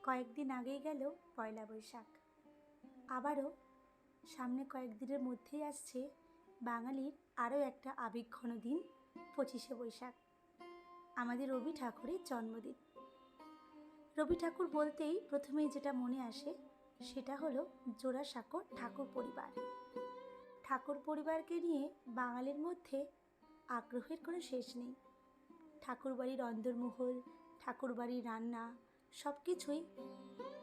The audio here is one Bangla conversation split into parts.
কয়েকদিন আগেই গেল পয়লা বৈশাখ। আবারও সামনে কয়েকদিনের মধ্যেই আসছে বাঙালির আরও একটা আবেগঘন দিন, 25শে বৈশাখ, আমাদের রবি ঠাকুরের জন্মদিন। রবি ঠাকুর বলতেই প্রথমেই যেটা মনে আসে সেটা হলো জোড়াসাঁকোর ঠাকুর পরিবার। ঠাকুর পরিবারকে নিয়ে বাঙালির মধ্যে আগ্রহের কোনো শেষ নেই। ঠাকুরবাড়ির অন্দরমহল, ঠাকুরবাড়ির রান্না সব কিছুই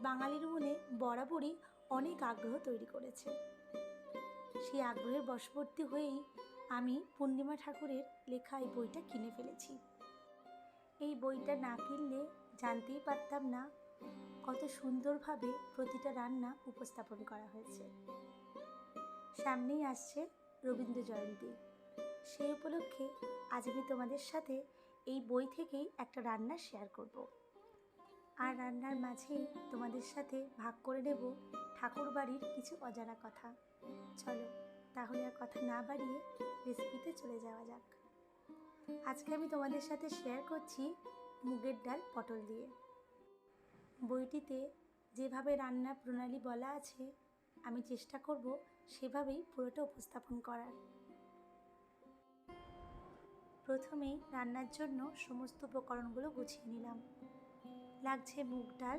বাঙালির মনে বরাবরই অনেক আগ্রহ তৈরি করেছে। সেই আগ্রহের বশবর্তী হয়েই আমি পূর্ণিমা ঠাকুরের লেখা এই বইটা কিনে ফেলেছি। এই বইটা না কিনলে জানতেই পারতাম না কত সুন্দরভাবে প্রতিটা রান্না উপস্থাপন করা হয়েছে। সামনেই আসছে রবীন্দ্র জয়ন্তী, সেই উপলক্ষে আজ আমি তোমাদের সাথে এই বই থেকেই একটা রান্না শেয়ার করব। আর রান্নার মাঝেই তোমাদের সাথে ভাগ করে নেব ঠাকুর বাড়ির কিছু অজানা কথা। চলো তাহলে আর কথা না বাড়িয়ে রেসিপিতে চলে যাওয়া যাক। আজকে আমি তোমাদের সাথে শেয়ার করছি মুগের ডাল পটল দিয়ে। বইটিতে যেভাবে রান্নার প্রণালী বলা আছে আমি চেষ্টা করব সেভাবেই পুরোটা উপস্থাপন করার। প্রথমেই রান্নার জন্য সমস্ত উপকরণগুলো গুছিয়ে নিলাম। লাগছে মুগ ডাল,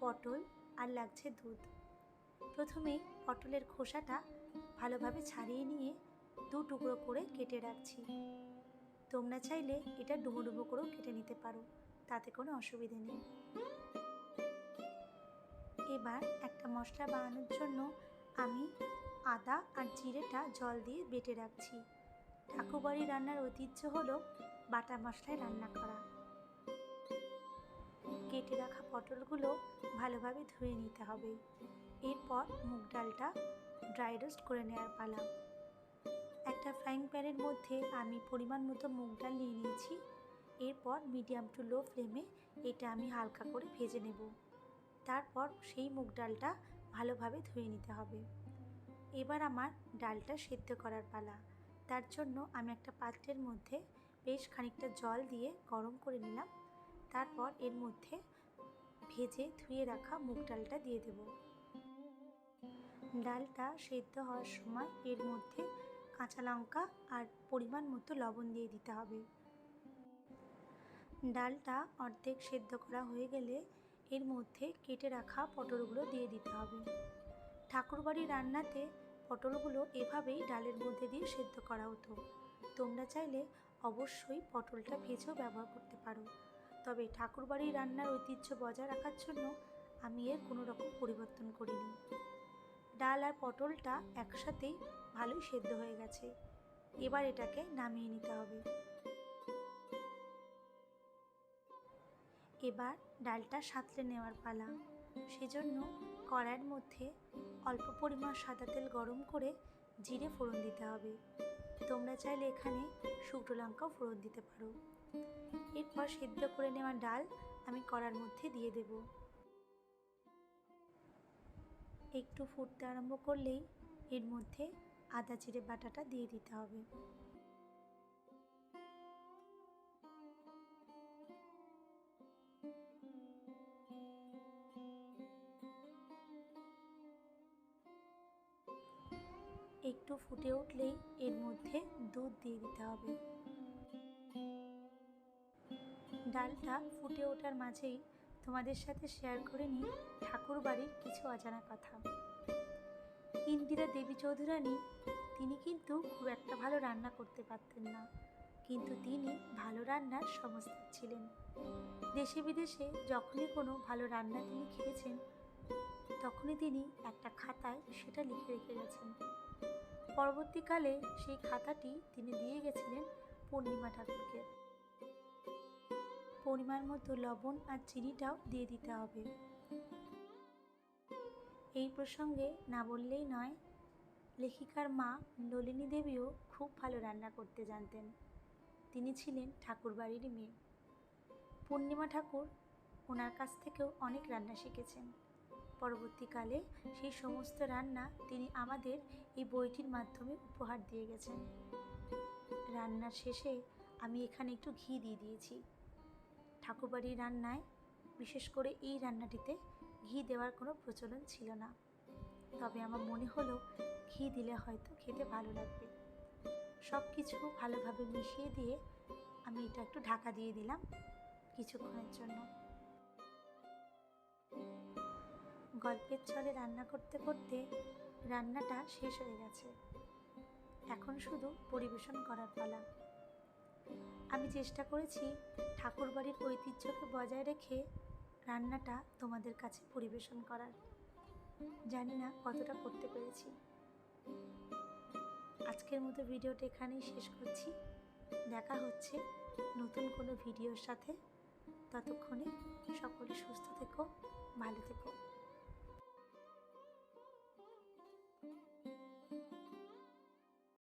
পটল আর লাগছে দুধ। প্রথমেই পটলের খোসাটা ভালোভাবে ছাড়িয়ে নিয়ে 2 টুকরো করে কেটে রাখছি। তোমরা চাইলে এটা ডুমো ডুমো করেও কেটে নিতে পারো, তাতে কোনো অসুবিধে নেই। এবার একটা মশলা বানানোর জন্য আমি আদা আর জিরেটা জল দিয়ে বেটে রাখছি। ঠাকুরবাড়ি রান্নার ঐতিহ্য হলো বাটা মশলায় রান্না করা। কেটে রাখা পটলগুলো ভালোভাবে ধুয়ে নিতে হবে। এরপর মুগ ডালটা ড্রাই রোস্ট করে নেওয়ার পালা। একটা ফ্রাইং প্যানের মধ্যে আমি পরিমাণ মতো মুগ ডাল নিয়ে নিয়েছি। এরপর মিডিয়াম টু লো ফ্লেমে এটা আমি হালকা করে ভেজে নেব। তারপর সেই মুগ ডালটা ভালোভাবে ধুয়ে নিতে হবে। এবার আমার ডালটা সেদ্ধ করার পালা। তার জন্য আমি একটা পাত্রের মধ্যে বেশ খানিকটা জল দিয়ে গরম করে নিলাম। তারপর এর মধ্যে ভেজে ধুয়ে রাখা মুগ ডালটা দিয়ে দেব। ডালটা সেদ্ধ হওয়ার সময় এর মধ্যে কাঁচা লঙ্কা আর পরিমাণ মতো লবণ দিয়ে দিতে হবে। ডালটা অর্ধেক সেদ্ধ করা হয়ে গেলে এর মধ্যে কেটে রাখা পটলগুলো দিয়ে দিতে হবে। ঠাকুরবাড়ির রান্নাতে পটলগুলো এভাবেই ডালের মধ্যে দিয়ে সেদ্ধ করা হতো। তোমরা চাইলে অবশ্যই পটলটা ভেজেও ব্যবহার করতে পারো, তবে ঠাকুরবাড়ির রান্নার ঐতিহ্য বজায় রাখার জন্য আমি এর কোনো রকম পরিবর্তন করিনি। ডাল আর পটলটা একসাথেই ভালোই সেদ্ধ হয়ে গেছে। এবার এটাকে নামিয়ে নিতে হবে। এবার ডালটা সাঁতলে নেওয়ার পালা। সেজন্য কড়াইয়ের মধ্যে অল্প পরিমাণ সাদা তেল গরম করে জিরে ফোড়ন দিতে হবে। তোমরা চাইলে এখানে শুকনো লঙ্কাও ফোড়ন দিতে পারো। এরপর সেদ্ধ করে নেওয়া ডাল আমি কড়ার মধ্যে দিয়ে দেব। একটু ফুটতে আরম্ভ করলেই এর মধ্যে আদা জিরে বাটাটা দিয়ে দিতে হবে। একটু ফুটে উঠলেই এর মধ্যে দুধ দিয়ে দিতে হবে। ডালটা ফুটে ওঠার মাঝেই তোমাদের সাথে শেয়ার করে নিই ঠাকুর বাড়ির কিছু অজানা কথা। ইন্দিরা দেবী চৌধুরানী তিনি কিন্তু খুব একটা ভালো রান্না করতে পারতেন না, কিন্তু তিনি ভালো রান্নার সংস্থাক ছিলেন। দেশে বিদেশে যখনই কোনো ভালো রান্না তিনি খেয়েছেন তখনই তিনি একটা খাতায় সেটা লিখে রেখে গেছেন। পরবর্তীকালে সেই খাতাটি তিনি দিয়ে গেছিলেন পূর্ণিমা ঠাকুরকে। পরিমাণ মতো লবণ আর চিনিটাও দিয়ে দিতে হবে। এই প্রসঙ্গে না বললেই নয়, লেখিকার মা নলিনী দেবীও খুব ভালো রান্না করতে জানতেন। তিনি ছিলেন ঠাকুরবাড়ির মেয়ে। পূর্ণিমা ঠাকুর ওনার কাছ থেকেও অনেক রান্না শিখেছেন। পরবর্তীকালে সেই সমস্ত রান্না তিনি আমাদের এই বইটির মাধ্যমে উপহার দিয়ে গেছেন। রান্নার শেষে আমি এখানে একটু ঘি দিয়ে দিয়েছি। ঠাকুরবাড়ির রান্নায় বিশেষ করে এই রান্নাটিতে ঘি দেওয়ার কোনো প্রচলন ছিল না, তবে আমার মনে হলো ঘি দিলে হয়তো খেতে ভালো লাগবে। সব কিছু ভালোভাবে মিশিয়ে দিয়ে আমি এটা একটু ঢাকা দিয়ে দিলাম কিছুক্ষণের জন্য। গল্পের ছলে রান্না করতে করতে রান্নাটা শেষ হয়ে গেছে, এখন শুধু পরিবেশন করার পালা। আমি চেষ্টা করেছি ঠাকুরবাড়ির ঐতিহ্যকে বজায় রেখে রান্নাটা তোমাদের কাছে পরিবেশন করার। জানি না কতটা করতে পেরেছি। আজকের মতো ভিডিওটা এখানেই শেষ করছি। দেখা হচ্ছে নতুন কোনো ভিডিওর সাথে। ততক্ষণে সকলে সুস্থ থেকো, ভালো থেকো।